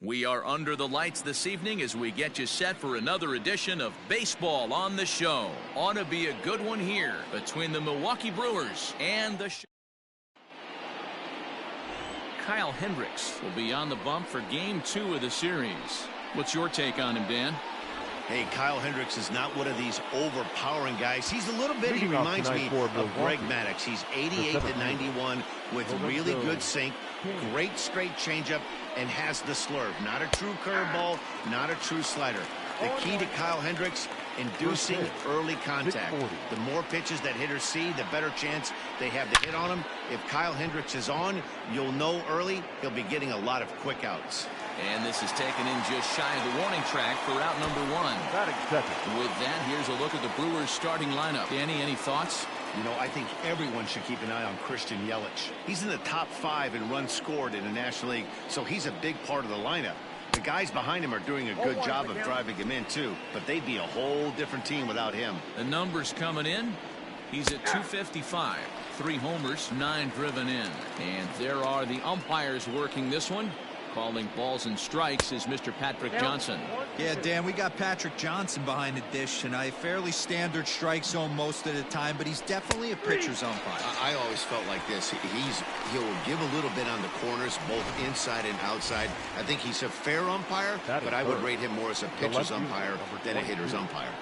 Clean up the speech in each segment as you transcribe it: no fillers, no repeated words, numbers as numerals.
We are under the lights this evening as we get you set for another edition of Baseball on the Show. Ought to be a good one here between the Milwaukee Brewers and the Kyle Hendricks will be on the bump for Game 2 of the series. What's your take on him, Dan? Hey, Kyle Hendricks is not one of these overpowering guys. He's a little bit, he reminds me of Greg Maddux. He's 88 to 91 with really good sink, great straight changeup, and has the slurve. Not a true curveball, not a true slider. The key to Kyle Hendricks, inducing early contact. The more pitches that hitters see, the better chance they have to hit on him. If Kyle Hendricks is on, you'll know early he'll be getting a lot of quick outs. And this is taken in just shy of the warning track for out number 1. With that, here's a look at the Brewers starting lineup. Danny, any thoughts? You know, I think everyone should keep an eye on Christian Yelich. He's in the top 5 in runs scored in the National League, so he's a big part of the lineup. The guys behind him are doing a good job of driving him in, too, but they'd be a whole different team without him. The numbers coming in. He's at 255. 3 homers, 9 driven in. And there are the umpires working this one. Calling balls and strikes is Mr. Patrick Johnson. Yeah, Dan, we got Patrick Johnson behind the dish tonight. Fairly standard strike zone most of the time, but he's definitely a pitcher's umpire. I always felt like this. He'll give a little bit on the corners, both inside and outside. I think he's a fair umpire, but I would rate him more as a pitcher's umpire than a hitter's umpire.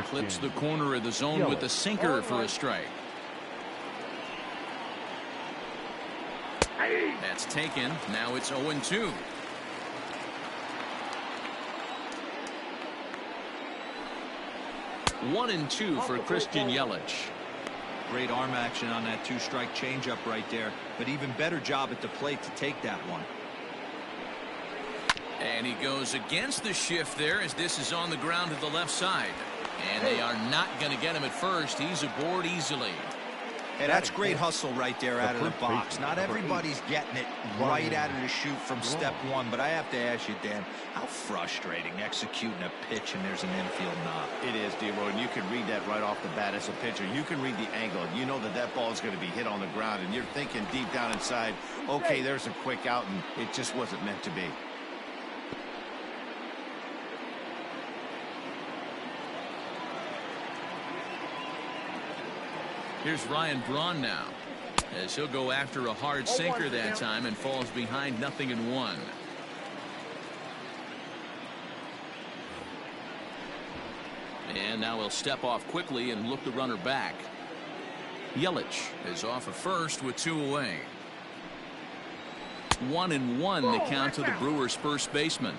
Clips the corner of the zone with the sinker for a strike. That's taken. Now it's 0-2. One and 2 for Christian Yelich. Great arm action on that 2-strike changeup right there, but even better job at the plate to take that one. And he goes against the shift there as this is on the ground to the left side. And they are not going to get him at first. He's aboard easily. Hey, that's great hustle right there out of the box. Not everybody's getting it right out of the chute from step 1, but I have to ask you, Dan, how frustrating executing a pitch and there's an infield knock. It is, D-Roy, and you can read that right off the bat as a pitcher. You can read the angle. You know that that ball is going to be hit on the ground, and you're thinking deep down inside, okay, there's a quick out, and it just wasn't meant to be. Here's Ryan Braun now, as he'll go after a hard sinker that time and falls behind 0-1. And now he'll step off quickly and look the runner back. Yelich is off at first with 2 away. 1-1 the count to the Brewers' first baseman.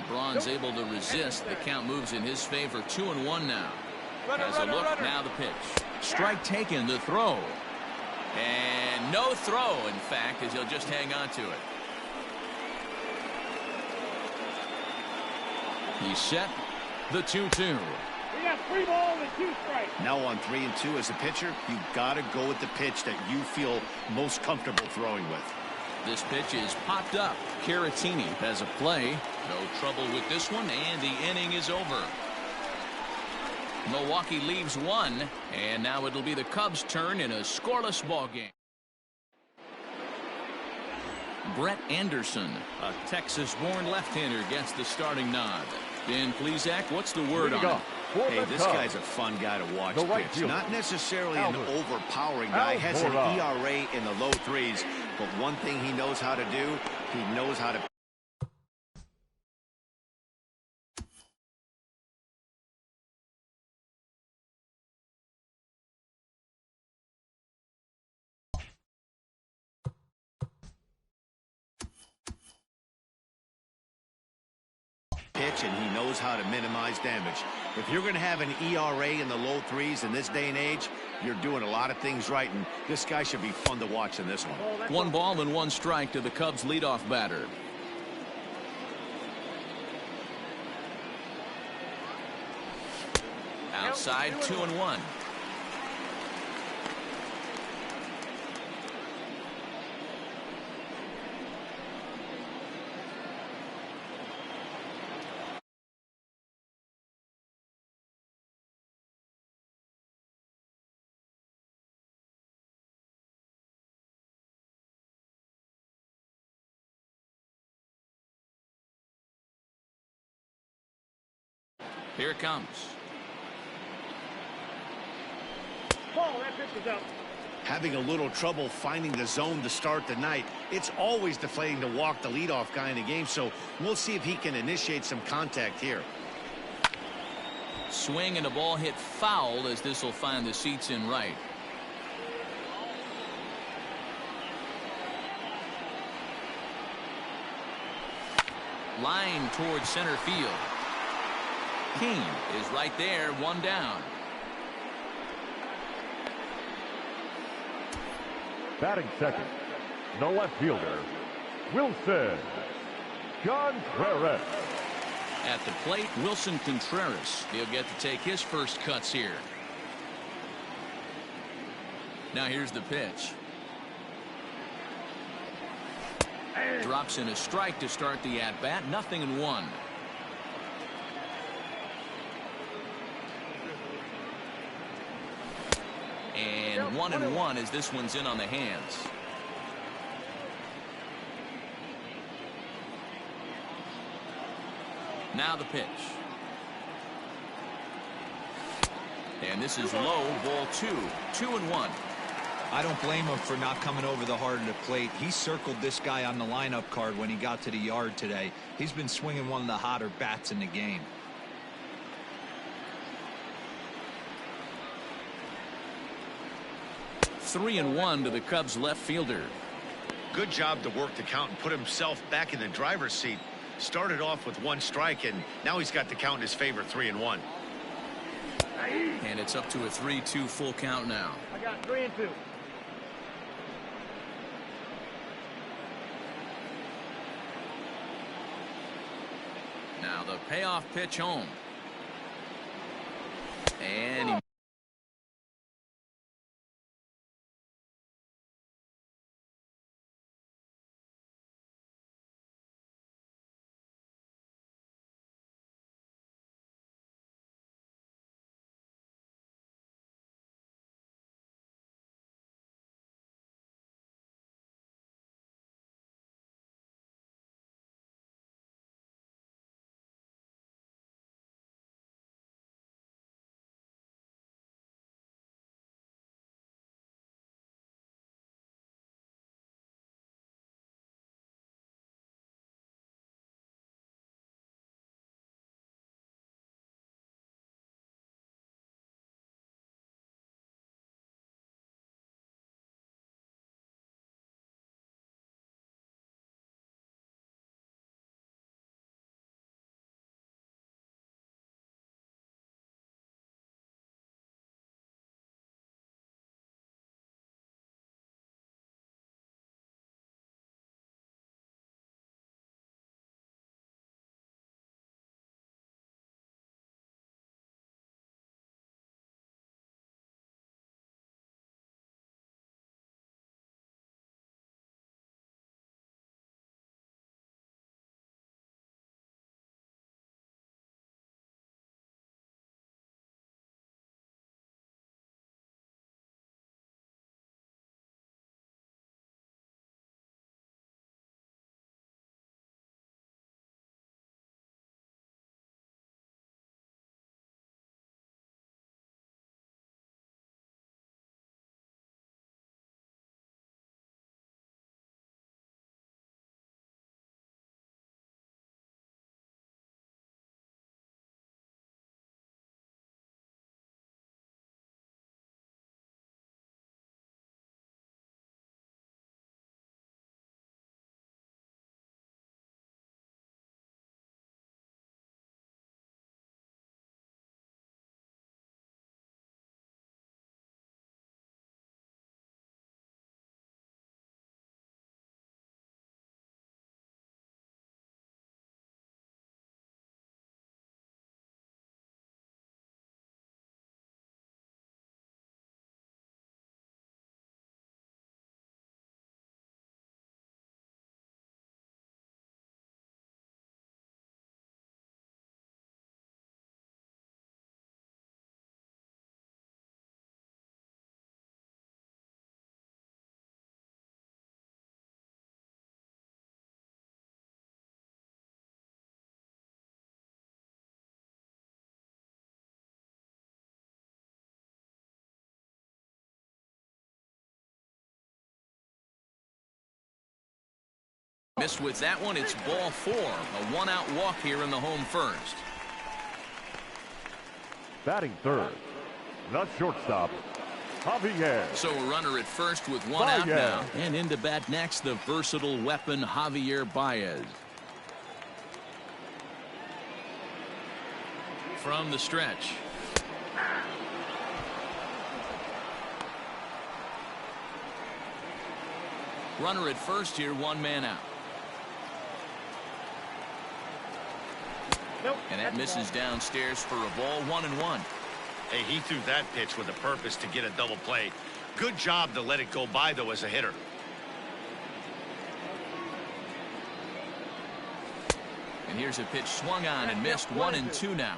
Braun's able to resist. The count moves in his favor. 2-1 now. Has a look. Now the pitch. Strike taken. The throw. And no throw, in fact, as he'll just hang on to it. He's set. The 2-2. We got 3 balls and 2 strikes. Now on 3 and 2 as a pitcher, you got to go with the pitch that you feel most comfortable throwing with. This pitch is popped up. Caratini has a play. No trouble with this one, and the inning is over. Milwaukee leaves 1, and now it'll be the Cubs' turn in a scoreless ball game. Brett Anderson, a Texas-born left-hander, gets the starting nod. Ben Plesac, what's the word on him? Hey, this guy's a fun guy to watch pitch. Not necessarily an overpowering guy. Has an ERA in the low 3s. But one thing he knows how to do, he knows how to pitch, and he knows how to minimize damage. If you're going to have an ERA in the low 3s in this day and age, you're doing a lot of things right, and this guy should be fun to watch in this one. 1 ball and 1 strike to the Cubs leadoff batter. Outside, 2-1. Here it comes. Ball, that pitch is out. Having a little trouble finding the zone to start the night. It's always deflating to walk the leadoff guy in the game, so we'll see if he can initiate some contact here. Swing and a ball hit foul as this will find the seats in right. Line towards center field. King is right there, one down. Batting second, the left fielder, Wilson Contreras. At the plate, Wilson Contreras. He'll get to take his first cuts here. Now here's the pitch. Drops in a strike to start the at-bat. 0-1. And 1-1 as this one's in on the hands. Now the pitch. And this is low, ball 2. 2-1. I don't blame him for not coming over the hard of the plate. He circled this guy on the lineup card when he got to the yard today. He's been swinging one of the hotter bats in the game. Three and 1 to the Cubs left fielder. Good job to work the count and put himself back in the driver's seat. Started off with 1 strike, and now he's got the count in his favor, 3-1. And it's up to a 3-2 full count now. I got 3-2. Now the payoff pitch home. And he Missed with that one. It's ball 4. A one-out walk here in the home first. Batting third, the shortstop, Javier. So a runner at first with one out now. And into bat next, the versatile weapon, Javier Baez. From the stretch. Runner at first here, one man out. Nope. And that misses downstairs for a ball, 1-1. Hey, he threw that pitch with a purpose to get a double play. Good job to let it go by, though, as a hitter. And here's a pitch swung on and missed, 1-2 now.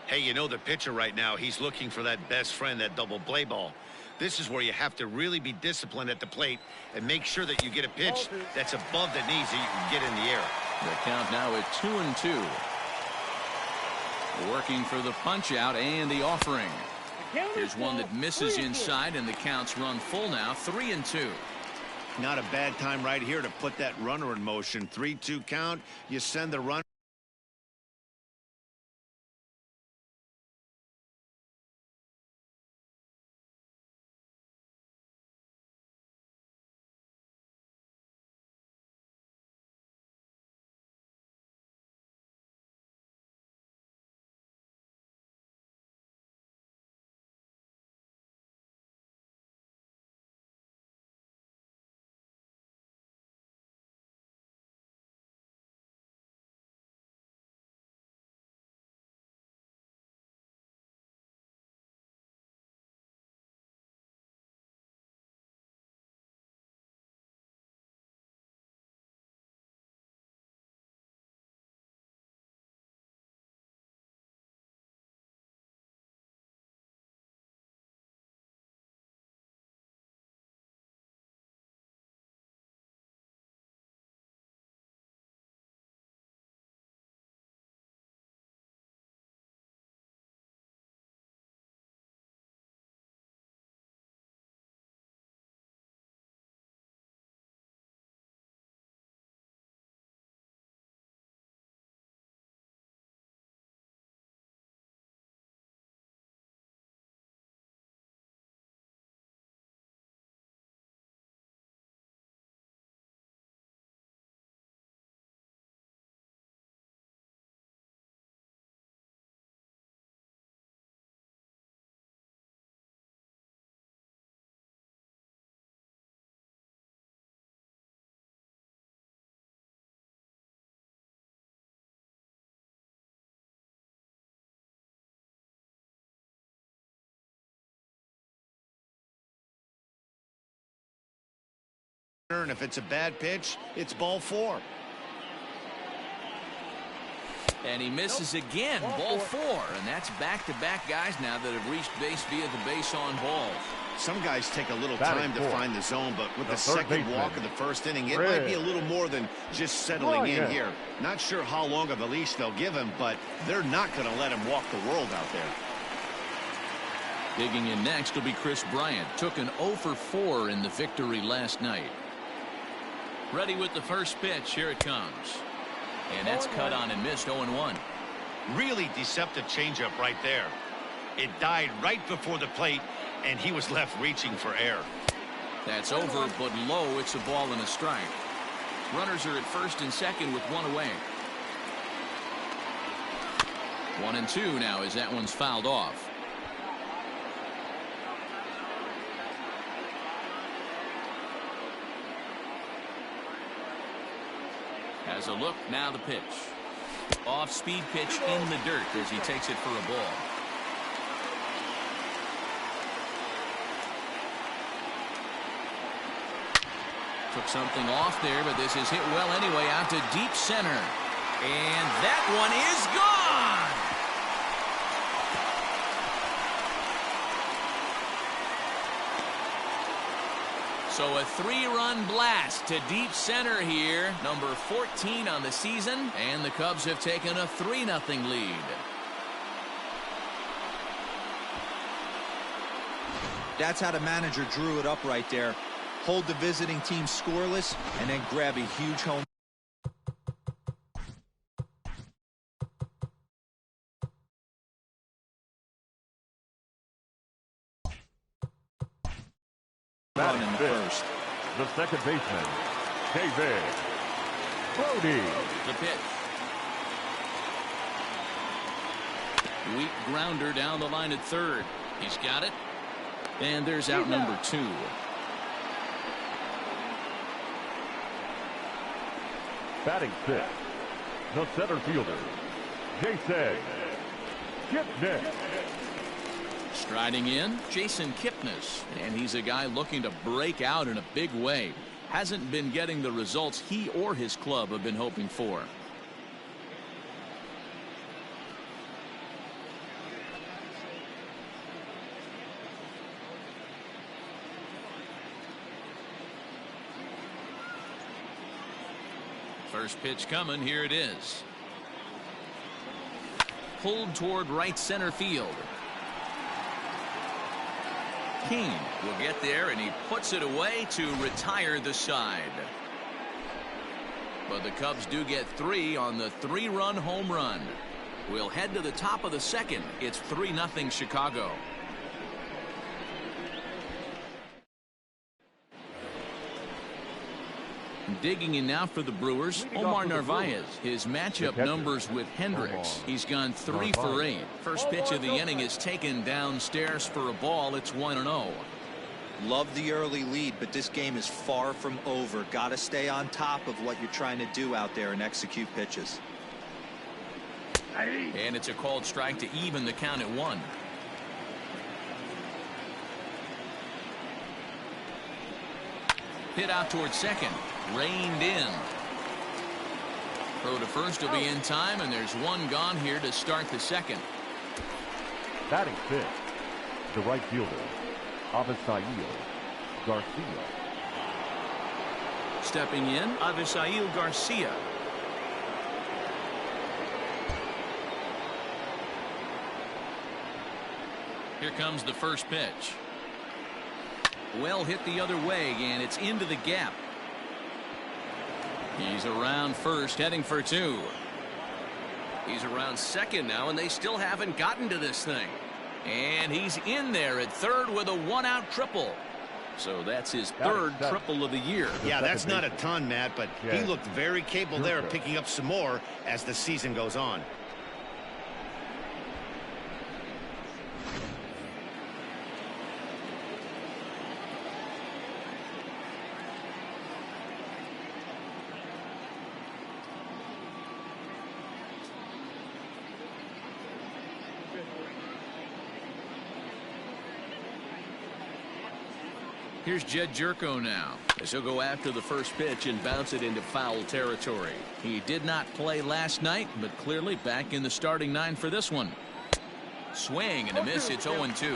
Hey, you know the pitcher right now, he's looking for that best friend, that double play ball. This is where you have to really be disciplined at the plate and make sure that you get a pitch that's above the knees that you can get in the air. The count now at 2-2. Working for the punch out and the offering. Here's one that misses inside, and the count's run full now, 3-2. Not a bad time right here to put that runner in motion. 3-2 count. You send the runner. And if it's a bad pitch, it's ball 4. And he misses again, ball 4. And that's back-to-back guys now that have reached base via the base on balls. Some guys take a little time to find the zone, but with the second walk of the first inning, it might be a little more than just settling in here. Not sure how long of a leash they'll give him, but they're not going to let him walk the world out there. Digging in next will be Chris Bryant. Took an 0 for 4 in the victory last night. Ready with the first pitch. Here it comes. And that's cut on and missed, 0-1. Really deceptive changeup right there. It died right before the plate, and he was left reaching for air. That's over, but low. It's a ball and a strike. Runners are at first and second with one away. 1-2 now as that one's fouled off. Has a look, now the pitch. Off-speed pitch in the dirt as he takes it for a ball. Took something off there, but this is hit well anyway, out to deep center. And that one is gone! So a 3-run blast to deep center here, number 14 on the season, and the Cubs have taken a 3-0 lead. That's how the manager drew it up right there. Hold the visiting team scoreless and then grab a huge home Run in first. The second baseman, David Brody. The pitch. Weak grounder down the line at third. He's got it. And there's out number 2. Batting 6, the center fielder, Jason Kipnis. Striding in, Jason Kipnis, and he's a guy looking to break out in a big way. Hasn't been getting the results he or his club have been hoping for. First pitch coming, here it is. Pulled toward right center field. King will get there, and he puts it away to retire the side. But the Cubs do get 3 on the 3-run home run. We'll head to the top of the second. It's 3-0 Chicago. Digging in now for the Brewers, Omar Narvaez. His matchup numbers with Hendricks. He's gone 3 for 8. First pitch of the inning is taken downstairs for a ball. It's 1-0. Love the early lead, but this game is far from over. Got to stay on top of what you're trying to do out there and execute pitches. And it's a called strike to even the count at 1. Hit out towards second. Reined in. Throw to first will be in time, and there's 1 gone here to start the second. Batting 5th, the right fielder, Avisail Garcia. Stepping in, Avisail Garcia. Here comes the first pitch. Well hit the other way, and it's into the gap. He's around first, heading for 2. He's around second now, and they still haven't gotten to this thing. And he's in there at third with a 1-out triple. So that's his 3rd triple of the year. Yeah, that's not a ton, Matt, but he looked very capable there of picking up some more as the season goes on. Here's Jed Jerko now, as he'll go after the first pitch and bounce it into foul territory. He did not play last night, but clearly back in the starting 9 for this one. Swing and a miss. It's 0-2.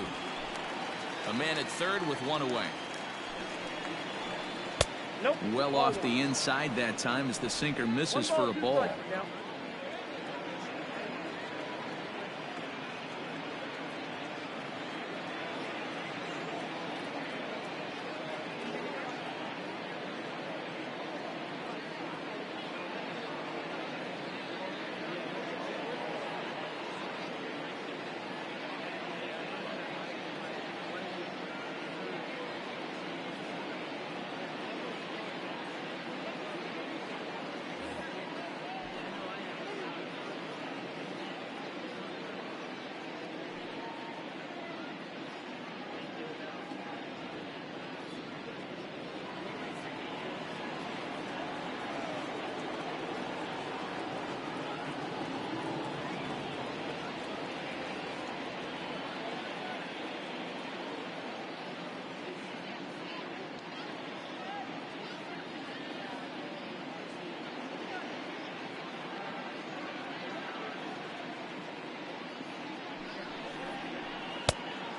A man at third with 1 away. Well off the inside that time as the sinker misses for a ball.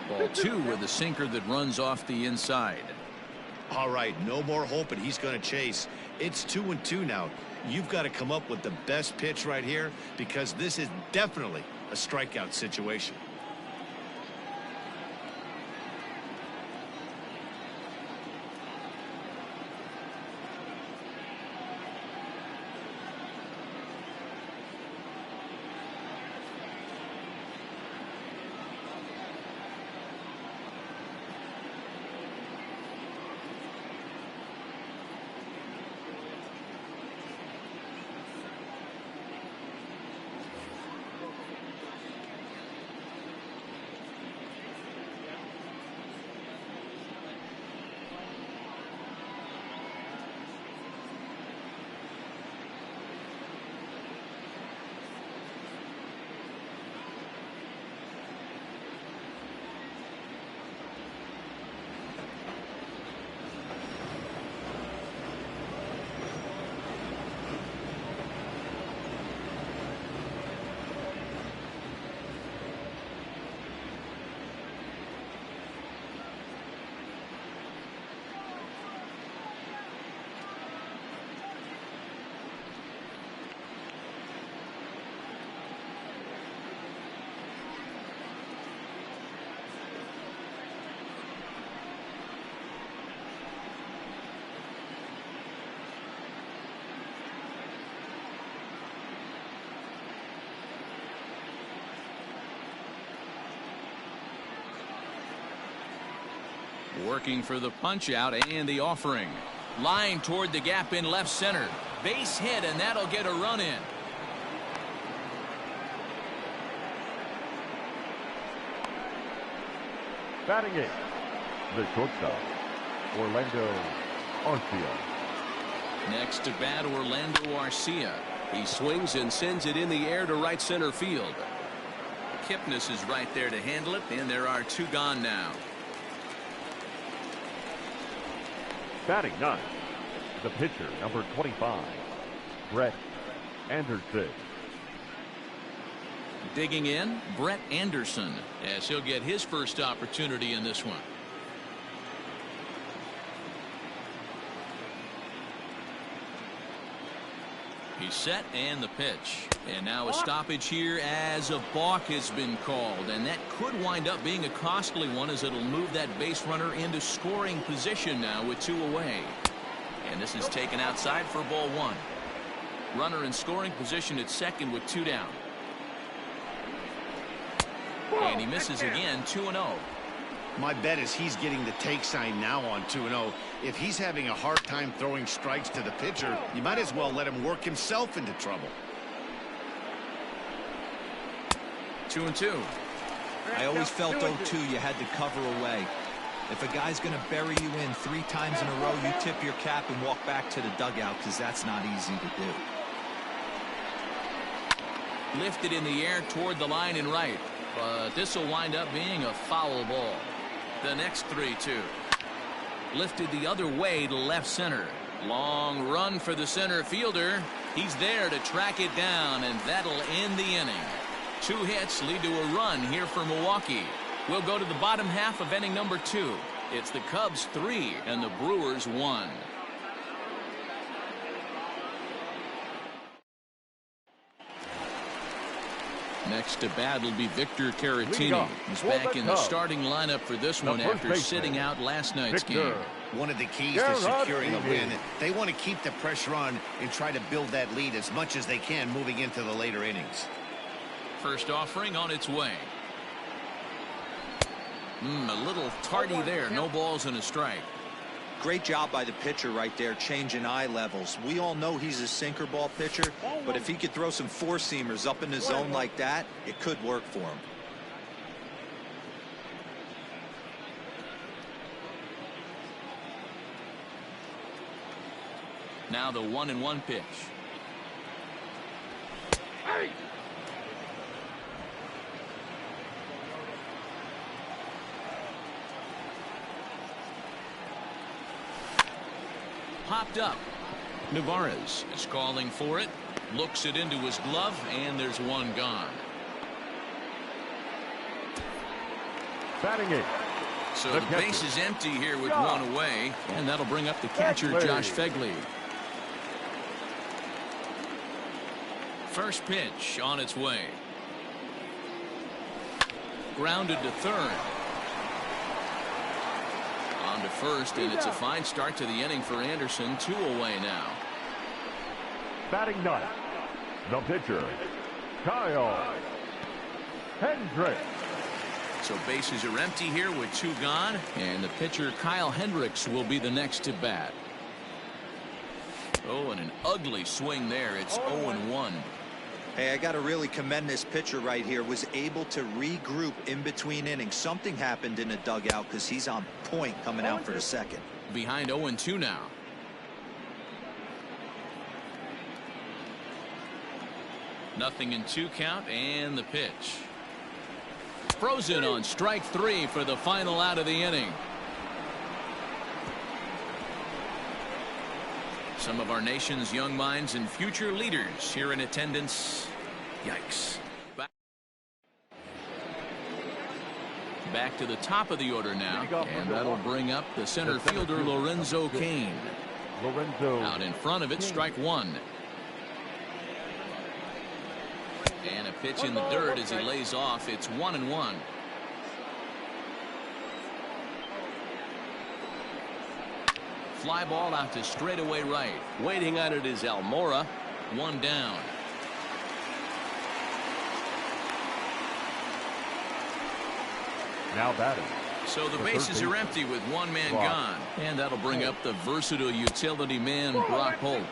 Ball 2 with a sinker that runs off the inside. All right, no more hoping he's going to chase. It's 2-2 now. You've got to come up with the best pitch right here, because this is definitely a strikeout situation. Working for the punch out and the offering. Line toward the gap in left center. Base hit, and that'll get a run in. Batting it, the shortstop, Orlando Arcia. Next to bat, Orlando Arcia. He swings and sends it in the air to right center field. Kipnis is right there to handle it, and there are 2 gone now. Batting ninth, the pitcher, number 25, Brett Anderson. Digging in, Brett Anderson, as he'll get his first opportunity in this one. He's set, and the pitch. And now a stoppage here as a balk has been called, and that could wind up being a costly one, as it'll move that base runner into scoring position now with 2 away. And this is taken outside for ball 1. Runner in scoring position at second with 2 down. And he misses again, 2-0. My bet is he's getting the take sign now on 2-0. If he's having a hard time throwing strikes to the pitcher, you might as well let him work himself into trouble. 2-2. I always felt 0-2 you had to cover away. If a guy's going to bury you in 3 times in a row, you tip your cap and walk back to the dugout, because that's not easy to do. Lifted in the air toward the line and right. But this will wind up being a foul ball. The next 3-2. Lifted the other way to left center. Long run for the center fielder. He's there to track it down, and that'll end the inning. 2 hits lead to a run here for Milwaukee. We'll go to the bottom half of inning number 2. It's the Cubs 3 and the Brewers 1. Next to bat will be Victor Caratini. He's back in the starting lineup for this one after sitting out last night's game. One of the keys to securing a win, they want to keep the pressure on and try to build that lead as much as they can moving into the later innings. First offering on its way. A little tardy there. No balls and a strike. Great job by the pitcher right there, changing eye levels. We all know he's a sinker ball pitcher, but if he could throw some 4-seamers up in the zone like that, it could work for him. Now the 1-1 pitch. Hey! Popped up. Navarez is calling for it. Looks it into his glove, and there's 1 gone. Batting it. So the base is empty here with 1 away, and that'll bring up the catcher, Josh Fegley. First pitch on its way. Grounded to third. On to first, and it's a fine start to the inning for Anderson. 2 away now. Batting ninth, the pitcher, Kyle Hendricks. So bases are empty here with 2 gone, and the pitcher Kyle Hendricks will be the next to bat. Oh, and an ugly swing there. It's 0-1. Hey, I got to really commend this pitcher right here. Was able to regroup in between innings. Something happened in the dugout, because he's on point coming out for the second. Behind 0-2 now. Nothing in 2 count, and the pitch. Frozen on strike 3 for the final out of the inning. Some of our nation's young minds and future leaders here in attendance. Yikes. Back to the top of the order now, and that'll bring up the center fielder Lorenzo Cain. Out in front of it, strike 1. And a pitch in the dirt as he lays off. It's 1-1. Fly ball out to straightaway right. Waiting on it is Almora. 1 down. Now batting, So the bases are empty with one man gone. And that'll bring up the versatile utility man, Brock Holt.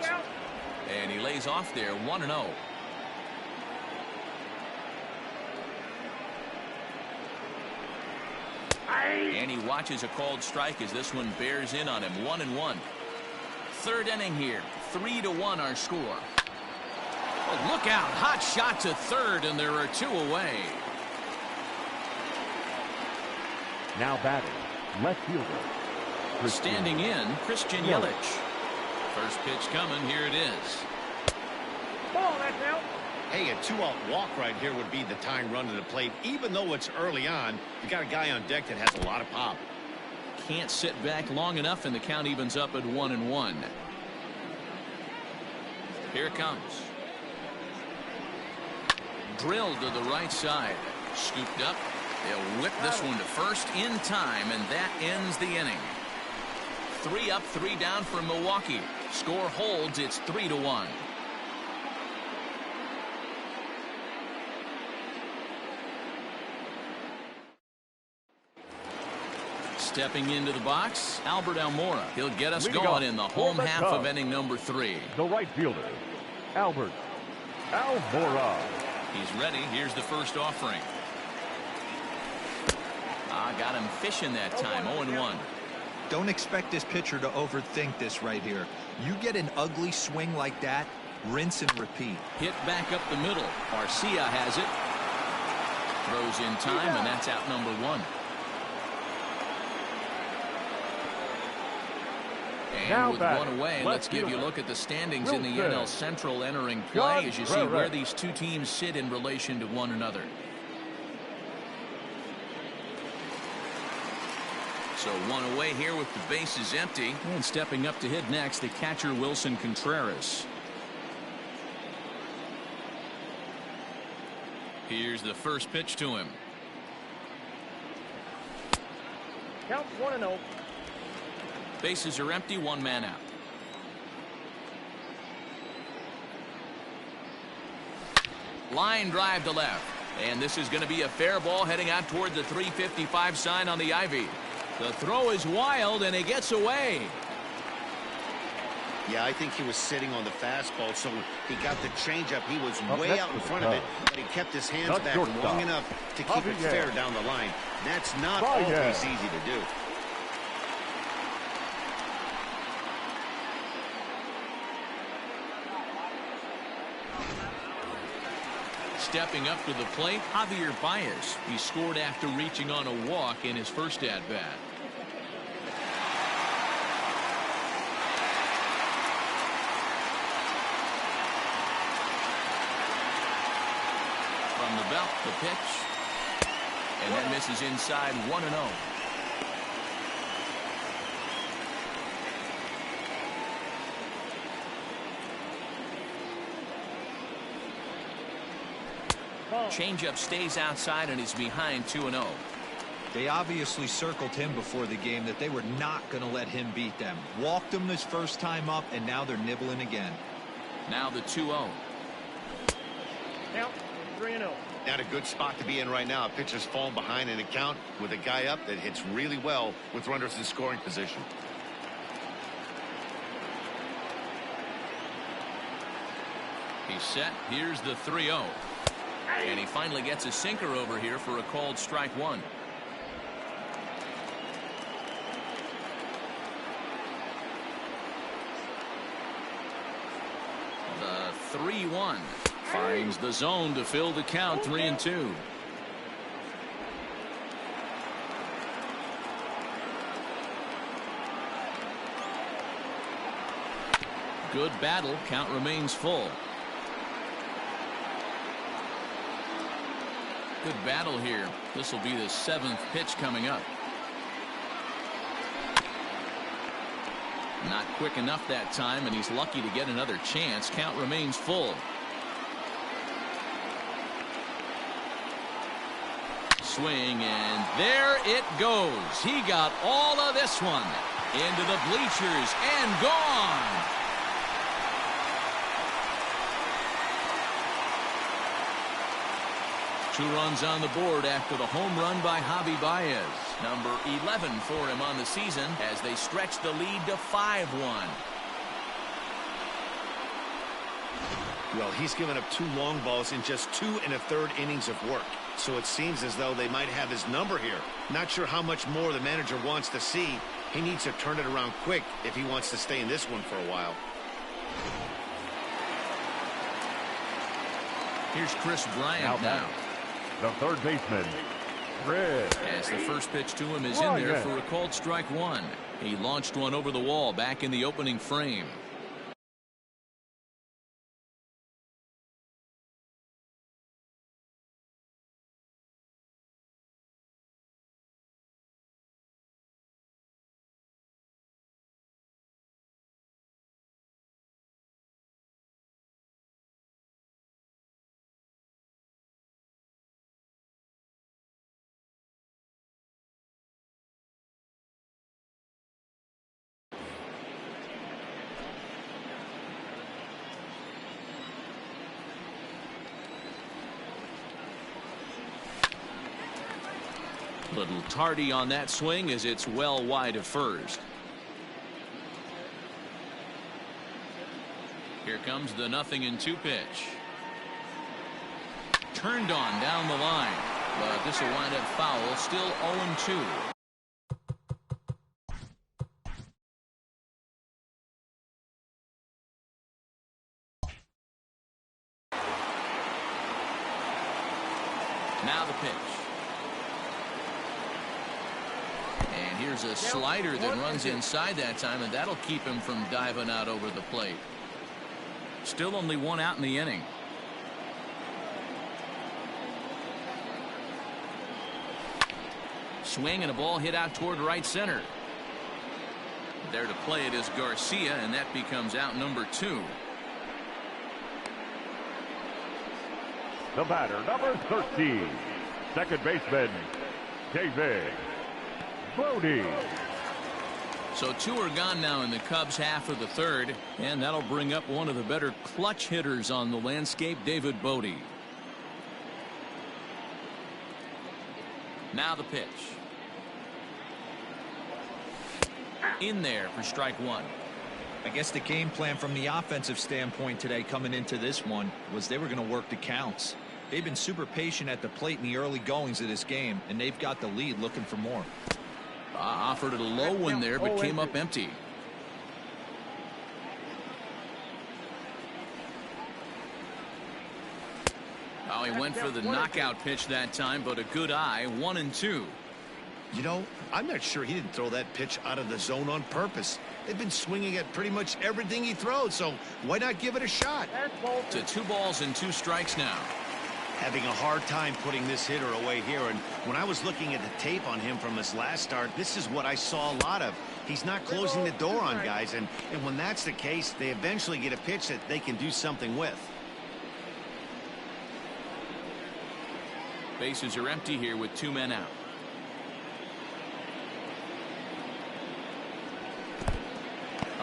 And he lays off there 1-0. And he watches a called strike as this one bears in on him. 1-1. Third inning here. 3-1 our score. Oh, look out. Hot shot to third, and there are two away. Now batting, left fielder. Standing in, Christian Yelich. First pitch coming. Here it is. Ball, that's out. Hey, a 2-out walk right here would be the tying run to the plate. Even though it's early on, you got a guy on deck that has a lot of pop. Can't sit back long enough, and the count evens up at 1-1. Here it comes. Drilled to the right side. Scooped up. They'll whip this one to first in time, and that ends the inning. 3 up, 3 down for Milwaukee. Score holds. It's 3-1. Stepping into the box, Albert Almora. He'll get us going in the home half of inning number 3. The right fielder, Albert Almora. He's ready. Here's the first offering. Got him fishing that time. 0-1. Don't expect this pitcher to overthink this right here. You get an ugly swing like that, rinse and repeat. Hit back up the middle. Garcia has it. Throws in time, and that's out number 1. And now with one away, let's give you a look at the standings in the NL Central entering play as you see where these two teams sit in relation to one another. So one away here with the bases empty. And stepping up to hit next, the catcher Wilson Contreras. Here's the first pitch to him. Count 1-0. Bases are empty, one man out. Line drive to left. And this is going to be a fair ball heading out toward the 355 sign on the ivy. The throw is wild, and it gets away. Yeah, I think he was sitting on the fastball, so he got the changeup. He was way out in front of it, but he kept his hands back long enough to keep it fair down the line. That's not always easy to do. Stepping up to the plate, Javier Baez. He scored after reaching on a walk in his first at-bat. From the belt, the pitch. And that misses inside. 1-0. Changeup stays outside and is behind 2-0. They obviously circled him before the game that they were not going to let him beat them. Walked him his first time up, and now they're nibbling again. Now the 2-0. Count 3-0. Not a good spot to be in right now. A pitcher's falling behind in a count with a guy up that hits really well with runners in scoring position. He's set. Here's the 3-0. And he finally gets a sinker over here for a called strike 1. The 3-1 finds the zone to fill the count. 3-2. Good battle. Count remains full. Good battle here. This will be the 7th pitch coming up. Not quick enough that time, and he's lucky to get another chance. Count remains full. Swing, and there it goes. He got all of this one into the bleachers and gone. 2 runs on the board after the home run by Javi Baez. Number 11 for him on the season as they stretch the lead to 5-1. Well, he's given up 2 long balls in just 2 1/3 innings of work. So it seems as though they might have his number here. Not sure how much more the manager wants to see. He needs to turn it around quick if he wants to stay in this one for a while. Here's Chris Bryant now. The third baseman, Chris. As the first pitch to him is in there for a called strike 1. He launched one over the wall back in the opening frame. Little tardy on that swing as it's well wide of first. Here comes the 0-2 pitch. Turned on down the line, but this will wind up foul. Still 0-2. Now the pitch. And here's a slider that runs inside that time, and that'll keep him from diving out over the plate. Still only 1 out in the inning. Swing and a ball hit out toward right center. There to play it is Garcia, and that becomes out number 2. The batter, number 13, second baseman, David Bodie. So 2 are gone now in the Cubs half of the third, and that'll bring up one of the better clutch hitters on the landscape, David Bodie. Now the pitch. In there for strike 1. I guess the game plan from the offensive standpoint today coming into this one was they were going to work the counts. They've been super patient at the plate in the early goings of this game, and they've got the lead looking for more. Offered it a low one there, but came up empty. Oh, he went for the knockout pitch that time, but a good eye. 1-2. You know, I'm not sure he didn't throw that pitch out of the zone on purpose. They've been swinging at pretty much everything he throws, so why not give it a shot? To 2 balls and 2 strikes now. Having a hard time putting this hitter away here, and when I was looking at the tape on him from his last start, this is what I saw a lot of. He's not closing the door on guys, and when that's the case, they eventually get a pitch that they can do something with. Bases are empty here with 2 men out.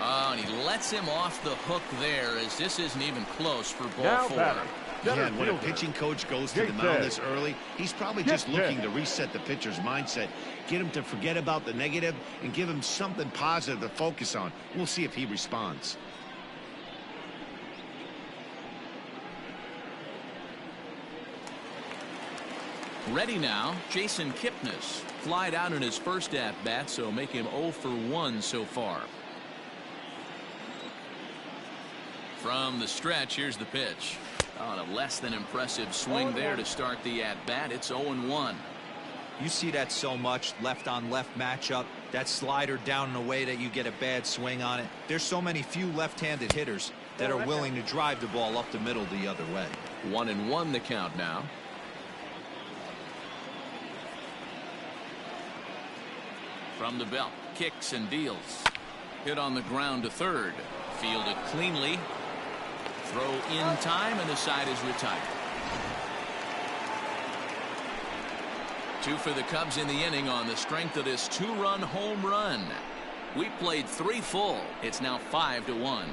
Oh, and he lets him off the hook there, as this isn't even close for ball 4. Yeah, and when a pitching coach goes to the mound this early, he's probably just looking to reset the pitcher's mindset, get him to forget about the negative, and give him something positive to focus on. We'll see if he responds. Ready now, Jason Kipnis. Flied out in his first at-bat, so make him 0 for 1 so far. From the stretch, here's the pitch. On a less than impressive swing there to start the at-bat. It's 0-1. You see that so much, left-on-left matchup. That slider down in a way that you get a bad swing on it. There's so many few left-handed hitters that are willing to drive the ball up the middle the other way. 1-1 the count now. From the belt, kicks and deals. Hit on the ground to third. Fielded cleanly. Throw in time, and the side is retired. 2 for the Cubs in the inning on the strength of this 2-run home run. We played 3 full. It's now 5-1.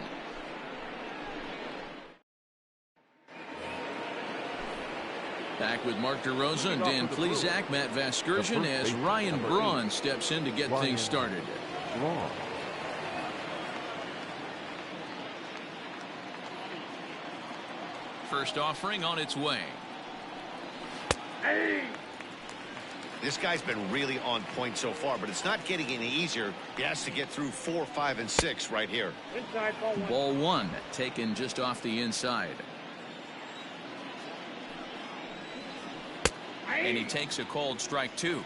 Back with Mark DeRosa and Dan Plesac, Matt Vasgersian, as Ryan Braun steps in to get things started. First offering on its way. This guy's been really on point so far, but it's not getting any easier. He has to get through 4, 5, and 6 right here. Inside, ball one. Ball one, taken just off the inside. And he takes a called strike 2.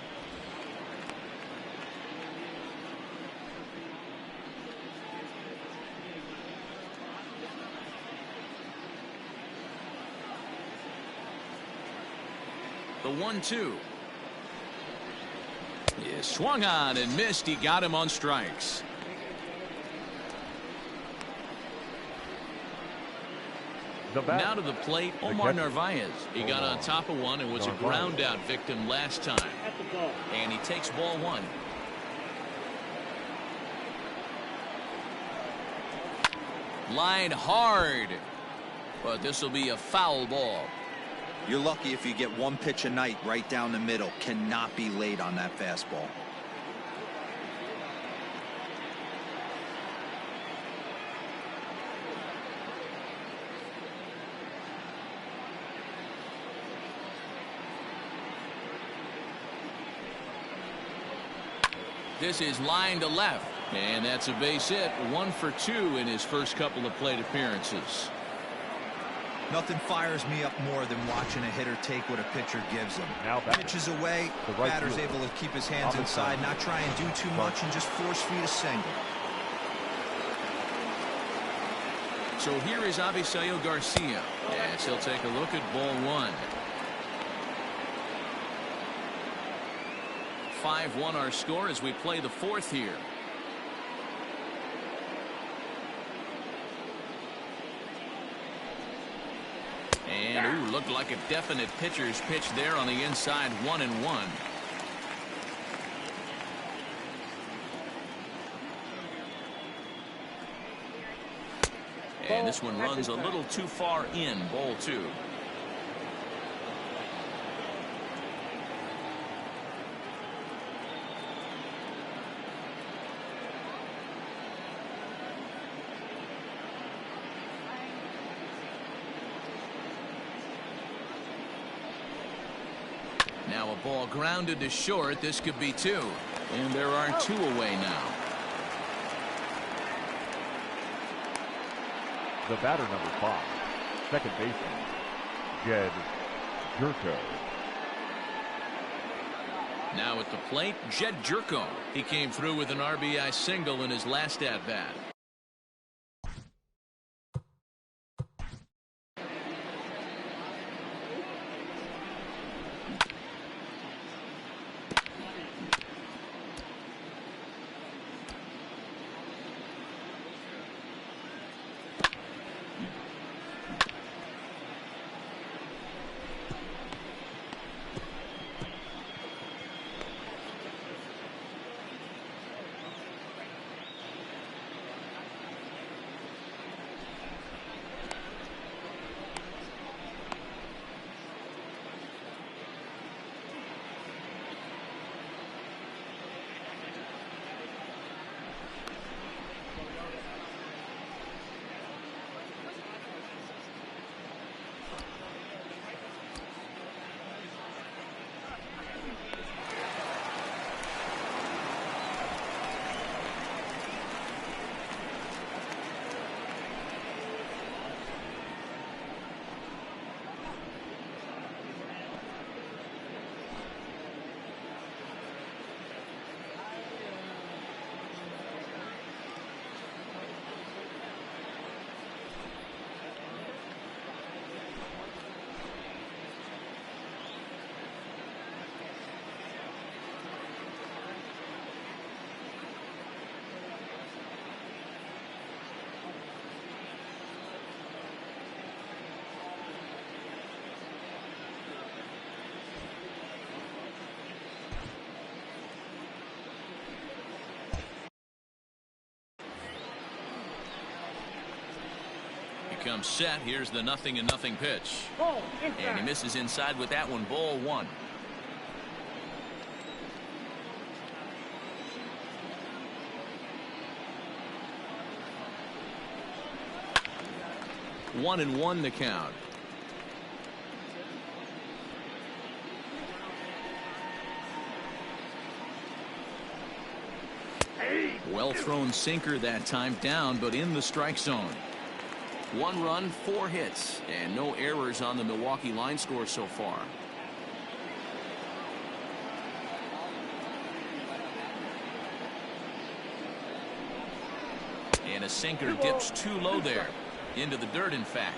The 1-2 is swung on and missed. He got him on strikes. Now to the plate, Omar Narvaez. He got on top of one and was a ground out victim last time. And he takes ball one. Line hard, but this will be a foul ball. You're lucky if you get one pitch a night right down the middle. Cannot be late on that fastball. This is line to left, and that's a base hit. 1 for 2 in his first couple of plate appearances. Nothing fires me up more than watching a hitter take what a pitcher gives him. Pitches away, batter's able to keep his hands inside, not try and do too much, and just force feed a single. So here is Avisail Garcia, as he'll take a look at ball one. 5-1 our score as we play the fourth here. And looked like a definite pitcher's pitch there on the inside. 1-1. And this one runs a little too far in. Ball two. Now a ball grounded to short. This could be 2. And there are 2 away now. The batter, number 5, second baseman, Jed Jerko. Now at the plate, Jed Jerko. He came through with an RBI single in his last at-bat. comes set. Here's the 0-0 pitch. Ball, And he inside. misses inside with that one. Ball 1. One and one the count. Well thrown sinker that time, down but in the strike zone. 1 run, 4 hits, and no errors on the Milwaukee line score so far. And a sinker dips too low there. Into the dirt, in fact.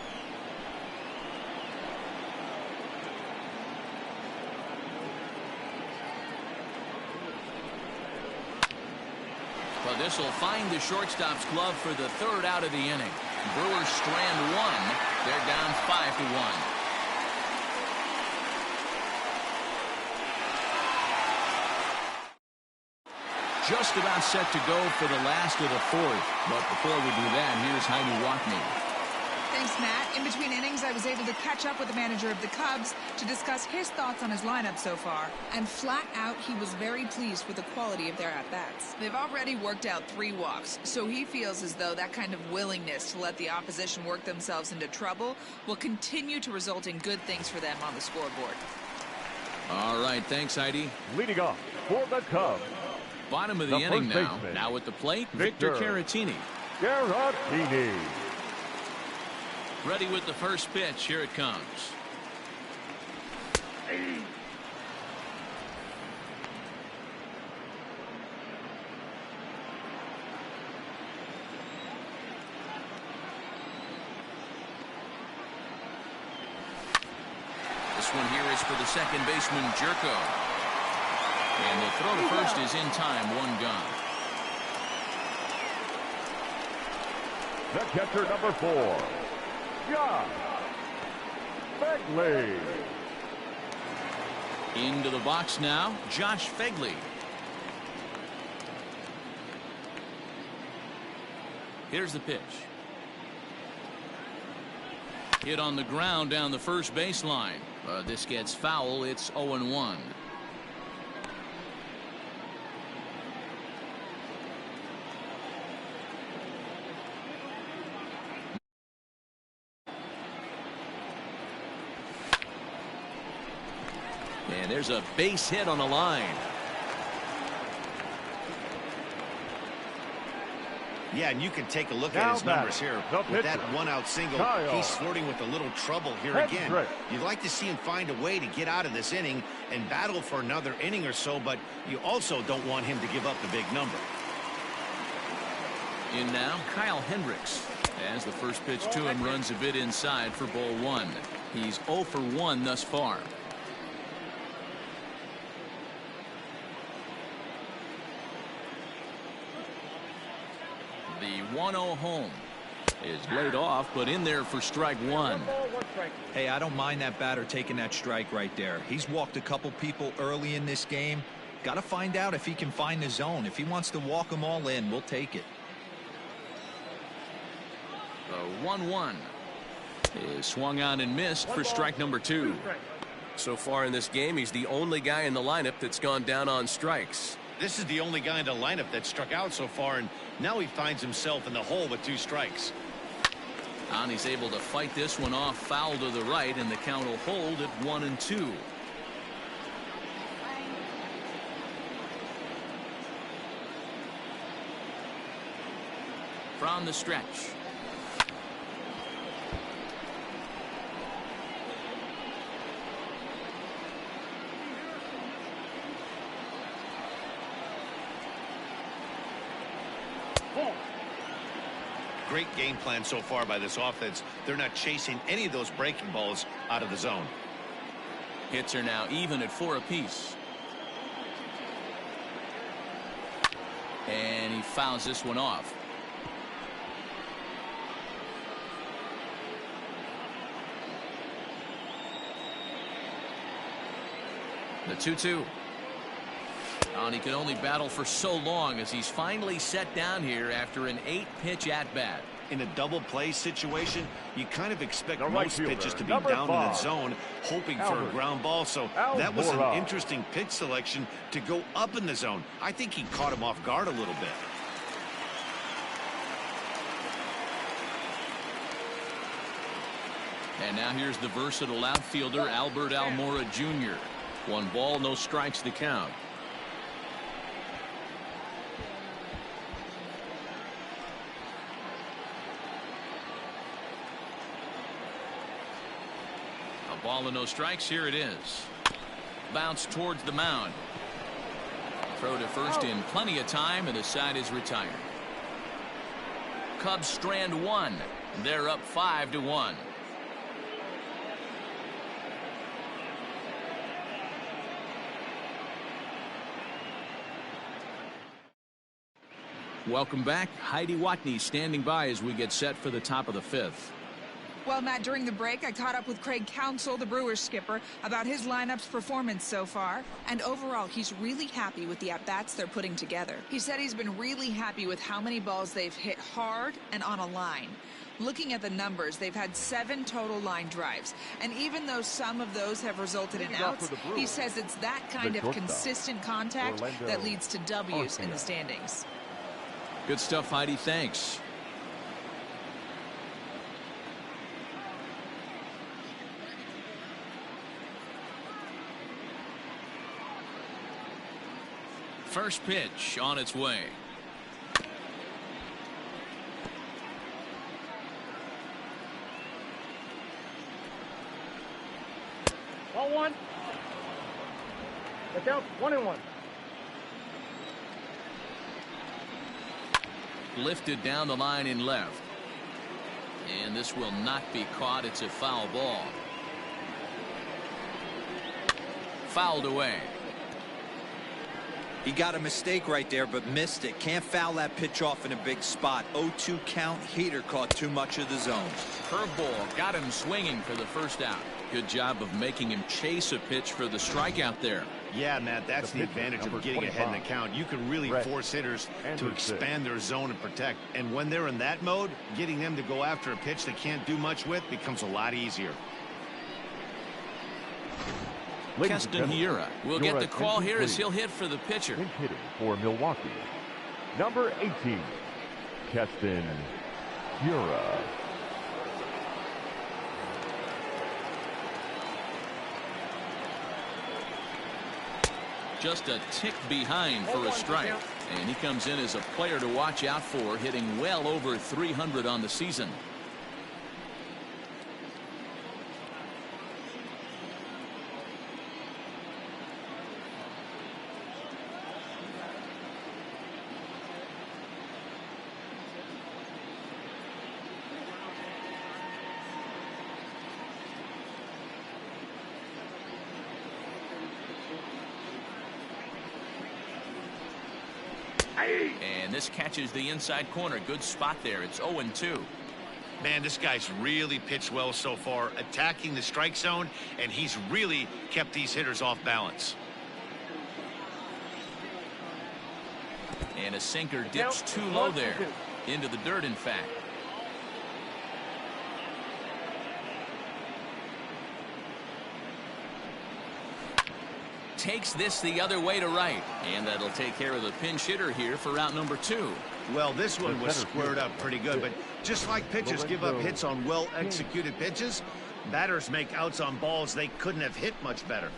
Well, this will find the shortstop's glove for the 3rd out of the inning. Brewers strand 1. They're down 5-1. Just about set to go for the last of the 4th. But before we do that, here's Heidi Walkney. Thanks, Matt. In between innings, I was able to catch up with the manager of the Cubs to discuss his thoughts on his lineup so far. And flat out, he was very pleased with the quality of their at-bats. They've already worked out 3 walks, so he feels as though that kind of willingness to let the opposition work themselves into trouble will continue to result in good things for them on the scoreboard. All right, thanks, Heidi. Leading off for the Cubs. Bottom of the inning now. Now at the plate, Victor Caratini. Ready with the first pitch. Here it comes. This one here is for the second baseman, Jerko. And the throw to first is in time. 1 gone. The catcher, number 4. Josh Begley. Into the box now, Josh Begley. Here's the pitch. Hit on the ground down the first baseline. This gets foul. It's 0-1. And there's a base hit on the line. Yeah, and you can take a look at his numbers here. With that 1-out single, he's flirting with a little trouble here again. You'd like to see him find a way to get out of this inning and battle for another inning or so, but you also don't want him to give up the big number. In now, Kyle Hendricks. As the first pitch to him runs a bit inside for ball 1. He's 0 for 1 thus far. The 1-0 home is laid off, but in there for strike 1. Hey, I don't mind that batter taking that strike right there. He's walked a couple people early in this game. Got to find out if he can find the zone. If he wants to walk them all in, we'll take it. The 1-1 is swung on and missed for strike number 2. So far in this game, he's the only guy in the lineup that's gone down on strikes. This is the only guy in the lineup that struck out so far, and now he finds himself in the hole with 2 strikes. And he's able to fight this one off, foul to the right, and the count will hold at 1-2. From the stretch. Great game plan so far by this offense. They're not chasing any of those breaking balls out of the zone. Hits are now even at 4 apiece. And he fouls this one off. The 2-2. And he can only battle for so long as he's finally set down here after an 8-pitch at-bat. In a double play situation, you kind of expect The right most fielder, pitches to be number down in the 5, zone, hoping for a Albert. ground ball. So that was an Almora. interesting pitch selection to go up in the zone. I think he caught him off guard a little bit. And now here's the versatile outfielder, Albert Almora Jr. 1 ball, no strikes the count. A ball and no strikes. Here it is. Bounce towards the mound. Throw to first in plenty of time, and the side is retired. Cubs strand 1. They're up 5-1. Welcome back. Heidi Watney standing by as we get set for the top of the 5th. Well, Matt, during the break, I caught up with Craig Counsell, the Brewers skipper, about his lineup's performance so far. And overall, he's really happy with the at-bats they're putting together. He said he's been really happy with how many balls they've hit hard and on a line. Looking at the numbers, they've had 7 total line drives. And even though some of those have resulted in outs, he says it's that kind of consistent contact that leads to W's in the standings. Good stuff, Heidi. Thanks. First pitch on its way. Ball 1. The count 1-1. Lifted down the line in left. And this will not be caught. It's a foul ball. Fouled away. He got a mistake right there, but missed it. Can't foul that pitch off in a big spot. 0-2 count. Heater caught too much of the zone. Curveball got him swinging for the first out. Good job of making him chase a pitch for the strikeout there. Yeah, Matt, that's the advantage of getting ahead in the count. You can really force hitters to expand their zone and protect. And when they're in that mode, getting them to go after a pitch they can't do much with becomes a lot easier. Keston Hiura will get the call here as he'll hit for the pitcher. Hitting for Milwaukee, number 18, Keston Hiura. Just a tick behind for a strike. And he comes in as a player to watch out for, hitting well over 300 on the season. And this catches the inside corner. Good spot there. It's 0-2. Man, this guy's really pitched well so far, attacking the strike zone, and he's really kept these hitters off balance. And a sinker dips too low there. Into the dirt, in fact. Takes this the other way to right. And that'll take care of the pinch hitter here for out number 2. Well, this one was squared up pretty good, but just like pitchers give up hits on well-executed pitches, batters make outs on balls they couldn't have hit much better.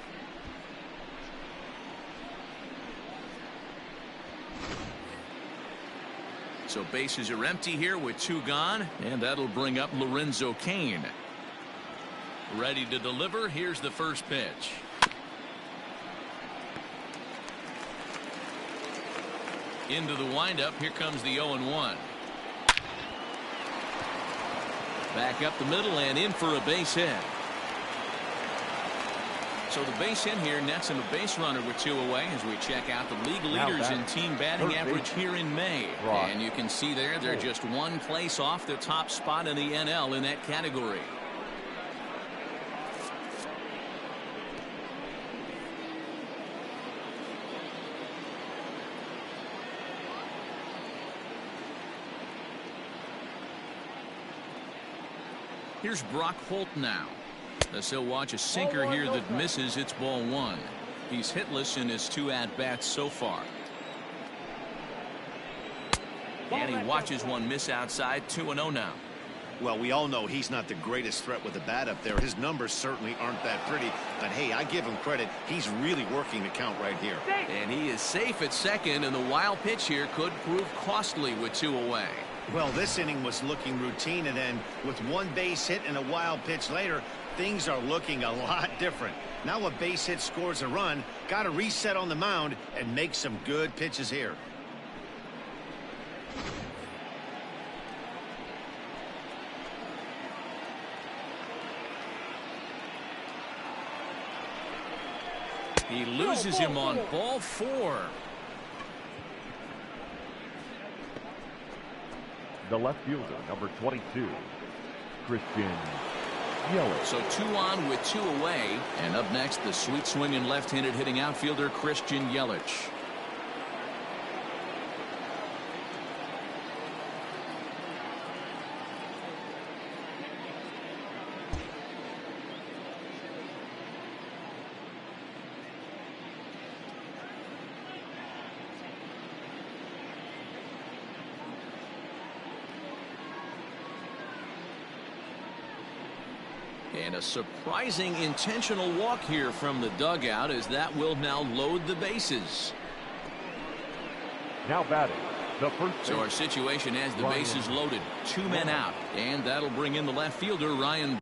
So bases are empty here with 2 gone, and that'll bring up Lorenzo Cain. Ready to deliver. Here's the first pitch. Into the windup. Here comes the 0-1. Back up the middle and in for a base hit. So the base hit here nets him a base runner with 2 away as we check out the league leaders in team batting average here in May. And you can see there they're just 1 place off the top spot in the NL in that category. Here's Brock Holt now. As he'll watch a sinker here that misses. It's ball 1. He's hitless in his 2 at-bats so far. And he watches one miss outside. 2-0 now. Well, we all know he's not the greatest threat with the bat up there. His numbers certainly aren't that pretty. But, hey, I give him credit. He's really working the count right here. And he is safe at second, and the wild pitch here could prove costly with 2 away. Well, this inning was looking routine, and then with 1 base hit and a wild pitch later, things are looking a lot different. Now a base hit scores a run. Got to reset on the mound and make some good pitches here. He loses him on ball 4. The left fielder, number 22, Christian Yelich. So 2 on with 2 away. And up next, the sweet swinging left-handed hitting outfielder Christian Yelich. And a surprising intentional walk here from the dugout, as that will now load the bases. Now batting, the first. So our situation has the bases loaded. 2 men out. And that'll bring in the left fielder, Ryan.